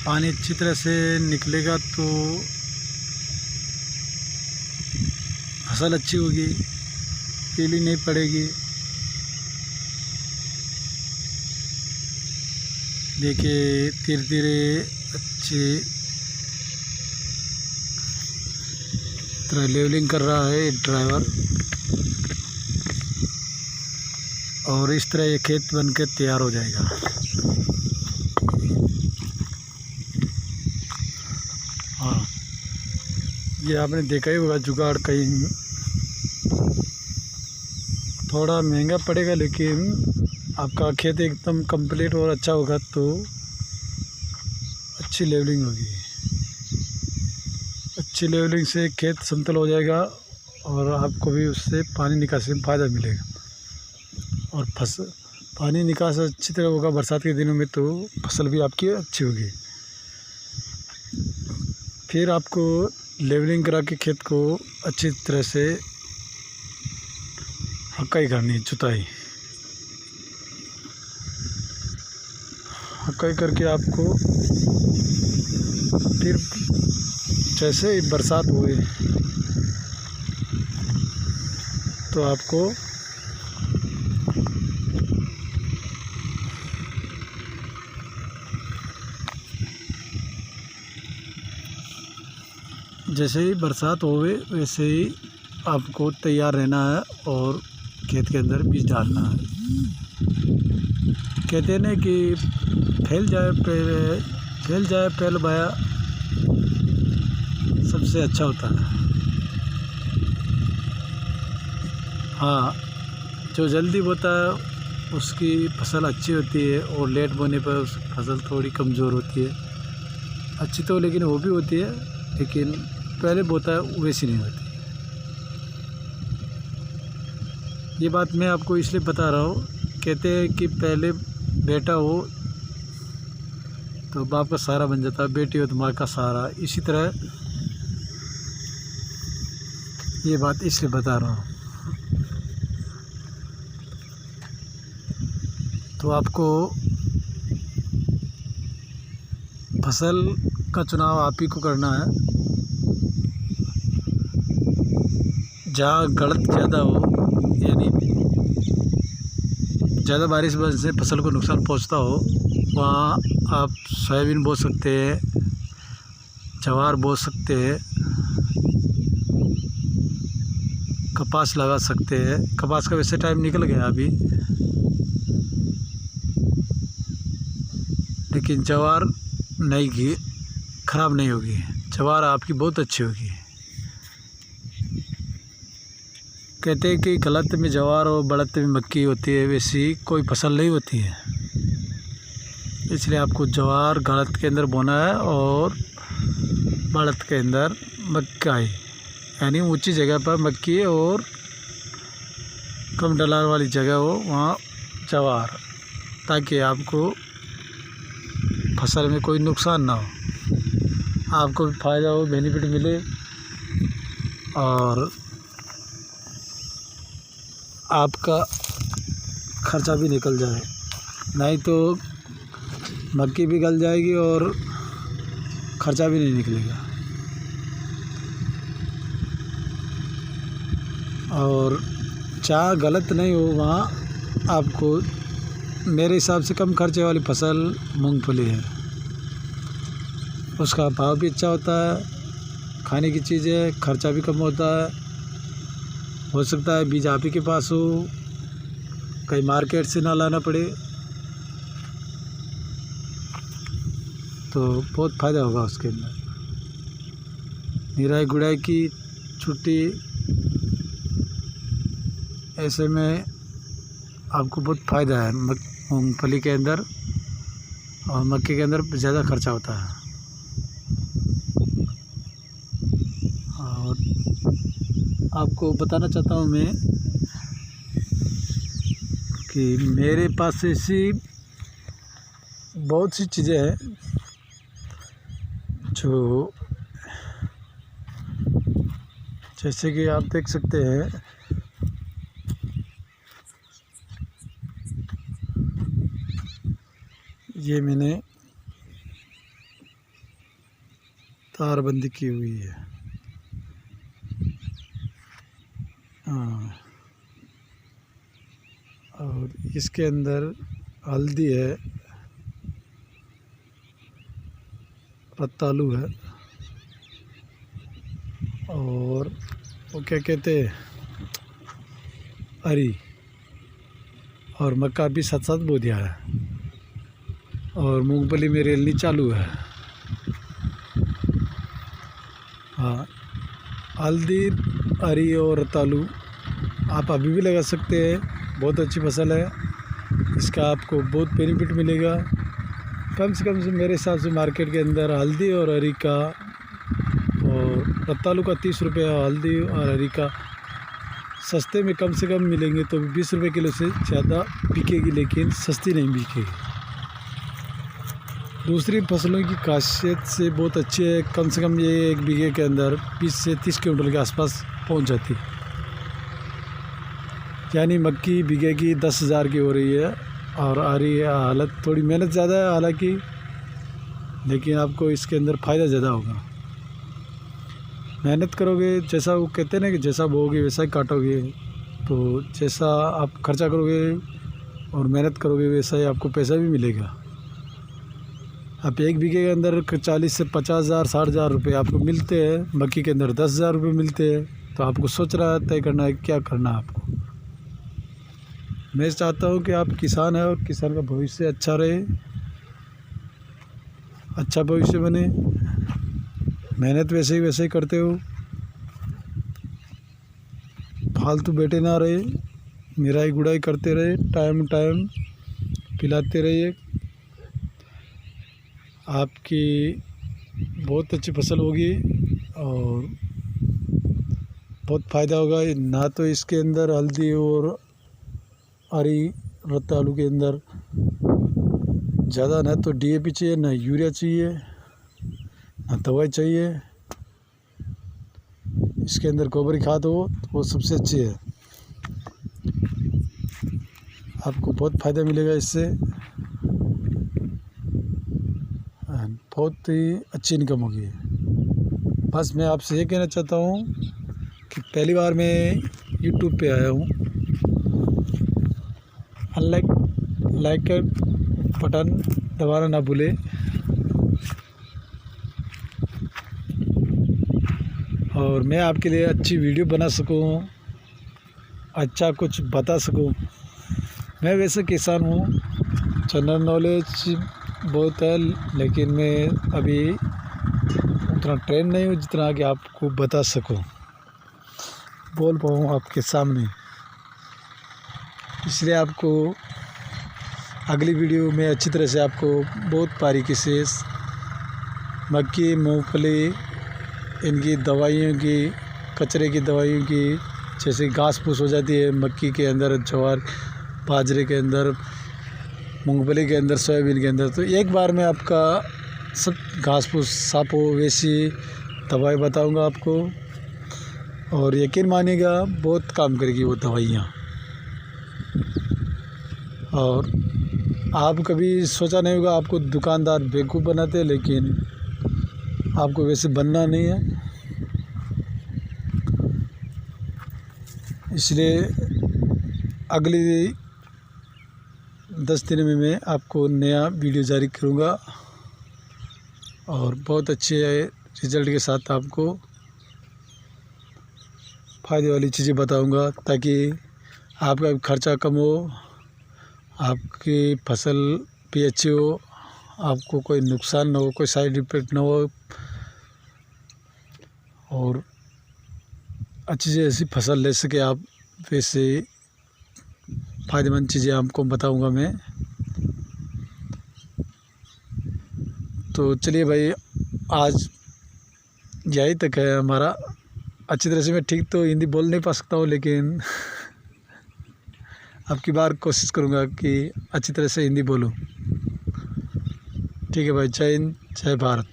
पानी अच्छी तरह से निकलेगा तो फसल अच्छी होगी, पीली नहीं पड़ेगी। देखिए धीरे धीरे अच्छी तरह लेवलिंग कर रहा है ड्राइवर, और इस तरह ये खेत बनकर तैयार हो जाएगा। हाँ, ये आपने देखा ही होगा जुगाड़ कहीं थोड़ा महंगा पड़ेगा, लेकिन आपका खेत एकदम कंप्लीट और अच्छा होगा तो अच्छी लेवलिंग होगी। अच्छी लेवलिंग से खेत समतल हो जाएगा और आपको भी उससे पानी निकासी में फ़ायदा मिलेगा। और पानी निकास अच्छी तरह होगा बरसात के दिनों में तो फसल भी आपकी अच्छी होगी। फिर आपको लेवलिंग करा के खेत को अच्छी तरह से हकाई करनी, जुताई हकाई करके आपको फिर जैसे ही बरसात हुए तो आपको जैसे ही बरसात होवे वैसे ही आपको तैयार रहना है और खेत के अंदर बीज डालना है। कहते हैं ना कि फैल जाए पहल बाया सबसे अच्छा होता है। हाँ, जो जल्दी बोता है उसकी फसल अच्छी होती है और लेट बोने पर उस फसल थोड़ी कमज़ोर होती है। अच्छी तो लेकिन वो भी होती है, लेकिन पहले बोता है वैसी नहीं होती। ये बात मैं आपको इसलिए बता रहा हूँ, कहते हैं कि पहले बेटा हो तो बाप का सहारा बन जाता है, बेटी हो तो माँ का सहारा। इसी तरह ये बात इसलिए बता रहा हूँ। तो आपको फसल का चुनाव आप ही को करना है। जहाँ गलत ज़्यादा हो, यानी ज़्यादा बारिश वजह से फसल को नुकसान पहुँचता हो, वहाँ आप सोयाबीन बो सकते हैं, ज्वार बो सकते हैं, कपास लगा सकते हैं। कपास का वैसे टाइम निकल गया अभी, लेकिन ज्वार नहीं की ख़राब नहीं होगी। ज्वार आपकी बहुत अच्छी होगी। कहते हैं कि गलत में ज्वार और बढ़त में मक्की होती है, वैसी कोई फसल नहीं होती है। इसलिए आपको ज्वार गलत के अंदर बोना है और बढ़त के अंदर मक्काई, यानी ऊंची जगह पर मक्की और कम ढलान वाली जगह हो वहाँ ज्वार, ताकि आपको फसल में कोई नुकसान ना हो, आपको भी फ़ायदा हो, बेनिफिट मिले और आपका खर्चा भी निकल जाए। नहीं तो मक्की भी गल जाएगी और खर्चा भी नहीं निकलेगा। और जहाँ गलत नहीं हो वहाँ आपको मेरे हिसाब से कम खर्चे वाली फसल मूंगफली है। उसका भाव भी अच्छा होता है, खाने की चीज़ है, खर्चा भी कम होता है। हो सकता है बीज आप ही के पास हो, कहीं मार्केट से ना लाना पड़े, तो बहुत फ़ायदा होगा उसके अंदर। निराई गुड़ाई की छुट्टी, ऐसे में आपको बहुत फ़ायदा है मूंगफली के अंदर, और मक्के के अंदर ज़्यादा खर्चा होता है। और आपको बताना चाहता हूँ मैं कि मेरे पास ऐसी बहुत सी चीज़ें हैं जो, जैसे कि आप देख सकते हैं, ये मैंने तारबंदी की हुई है। हाँ, और इसके अंदर हल्दी है, रतालू है, और वो क्या कहते हैं, अरी, और मक्का भी साथ साथ बो दिया है, और मूंगफली में रेलनी चालू है। हाँ, हल्दी, अरी और रतालू आप अभी भी लगा सकते हैं, बहुत अच्छी फसल है, इसका आपको बहुत बेनिफिट मिलेगा। कम से मेरे हिसाब से मार्केट के अंदर हल्दी और अरी का और रतालू का 30 रुपये, हल्दी और अरी का सस्ते में कम से कम मिलेंगे, तो 20 रुपये किलो से ज़्यादा बिकेगी, लेकिन सस्ती नहीं बिकेगी। दूसरी फसलों की खासियत से बहुत अच्छी है, कम से कम ये 1 बीघे के अंदर 20 से 30 क्विंटल के आसपास पहुंच जाती, यानी मक्की बीघे की 10,000 की हो रही है। और अरी हालत थोड़ी मेहनत ज़्यादा है हालांकि, लेकिन आपको इसके अंदर फ़ायदा ज़्यादा होगा। मेहनत करोगे, जैसा वो कहते हैं ना कि जैसा बोओगे वैसा ही काटोगे, तो जैसा आप खर्चा करोगे और मेहनत करोगे वैसा ही आपको पैसा भी मिलेगा। आप 1 बीघे के अंदर 40 से 50,000 60,000 रुपये आपको मिलते हैं, मक्की के अंदर 10,000 रुपये मिलते हैं, तो आपको सोच रहा है, तय करना है क्या करना है आपको। मैं चाहता हूँ कि आप किसान हैं और किसान का भविष्य अच्छा रहे, अच्छा भविष्य बने, मेहनत वैसे ही करते हो, फालतू बैठे ना रहे, निराई गुड़ाई करते रहे, टाइम पिलाते रहिए, आपकी बहुत अच्छी फसल होगी और बहुत फ़ायदा होगा। ना तो इसके अंदर हल्दी और अरी रतालू के अंदर ज़्यादा ना तो DAP चाहिए, ना यूरिया चाहिए, ना दवाई चाहिए, इसके अंदर गोबर खाद हो तो वो सबसे अच्छी है, आपको बहुत फ़ायदा मिलेगा इससे, बहुत ही अच्छी इनकम होगी। बस मैं आपसे ये कहना चाहता हूँ कि पहली बार मैं YouTube पे आया हूँ, लाइक का बटन दबाना ना भूले, और मैं आपके लिए अच्छी वीडियो बना सकूं, अच्छा कुछ बता सकूं। मैं वैसे किसान हूं, जनरल नॉलेज बहुत है, लेकिन मैं अभी उतना ट्रेन नहीं हूं जितना कि आपको बता सकूं, बोल पाऊँ आपके सामने। इसलिए आपको अगली वीडियो में अच्छी तरह से आपको बहुत बारीकी से मक्की, मूंगफली, इनकी दवाइयों की, कचरे की दवाइयों की, जैसे घास फूस हो जाती है मक्की के अंदर, ज्वार बाजरे के अंदर, मूंगफली के अंदर, सोयाबीन के अंदर, तो एक बार में आपका सब घास फूस साफ हो वैसी दवाई बताऊंगा आपको, और यकीन मानिएगा बहुत काम करेगी वो दवाइयाँ। और आप कभी सोचा नहीं होगा, आपको दुकानदार बेवकूफ़ बनाते हैं, लेकिन आपको वैसे बनना नहीं है। इसलिए अगली 10 दिन में मैं आपको नया वीडियो जारी करूँगा और बहुत अच्छे रिज़ल्ट के साथ आपको फ़ायदे वाली चीज़ें बताऊँगा, ताकि आपका खर्चा कम हो, आपकी फसल भी अच्छी हो, आपको कोई नुकसान ना हो, कोई साइड इफ़ेक्ट ना हो, और अच्छी से ऐसी फसल ले सके आप, वैसे फ़ायदेमंद चीज़ें आपको बताऊंगा मैं। तो चलिए भाई, आज यही तक है हमारा। अच्छी तरह से मैं ठीक तो हिंदी बोल नहीं पा सकता हूँ, लेकिन अब की बार कोशिश करूँगा कि अच्छी तरह से हिंदी बोलूँ। ठीक है भाई, जय हिंद, जय भारत,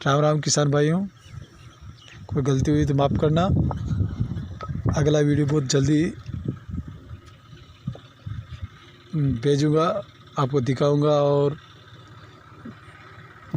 राम राम किसान भाइयों। कोई गलती हुई तो माफ़ करना। अगला वीडियो बहुत जल्दी भेजूँगा, आपको दिखाऊँगा और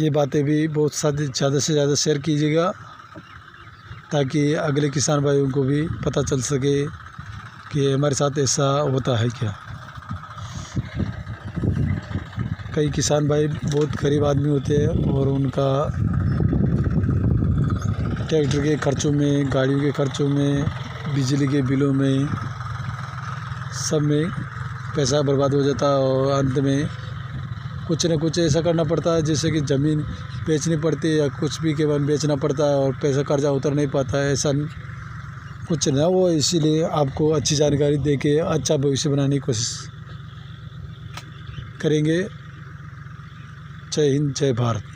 ये बातें भी बहुत ज़्यादा से ज़्यादा शेयर कीजिएगा ताकि अगले किसान भाइयों को भी पता चल सके कि हमारे साथ ऐसा होता है क्या। कई किसान भाई बहुत गरीब आदमी होते हैं और उनका ट्रैक्टर के खर्चों में, गाड़ियों के खर्चों में, बिजली के बिलों में, सब में पैसा बर्बाद हो जाता है और अंत में कुछ न कुछ ऐसा करना पड़ता है जैसे कि ज़मीन बेचनी पड़ती है या कुछ भी केवल बेचना पड़ता है और पैसा कर्जा उतर नहीं पाता है। ऐसा कुछ ना हो, इसीलिए आपको अच्छी जानकारी दे के अच्छा भविष्य बनाने की कोशिश करेंगे। जय हिंद, जय भारत।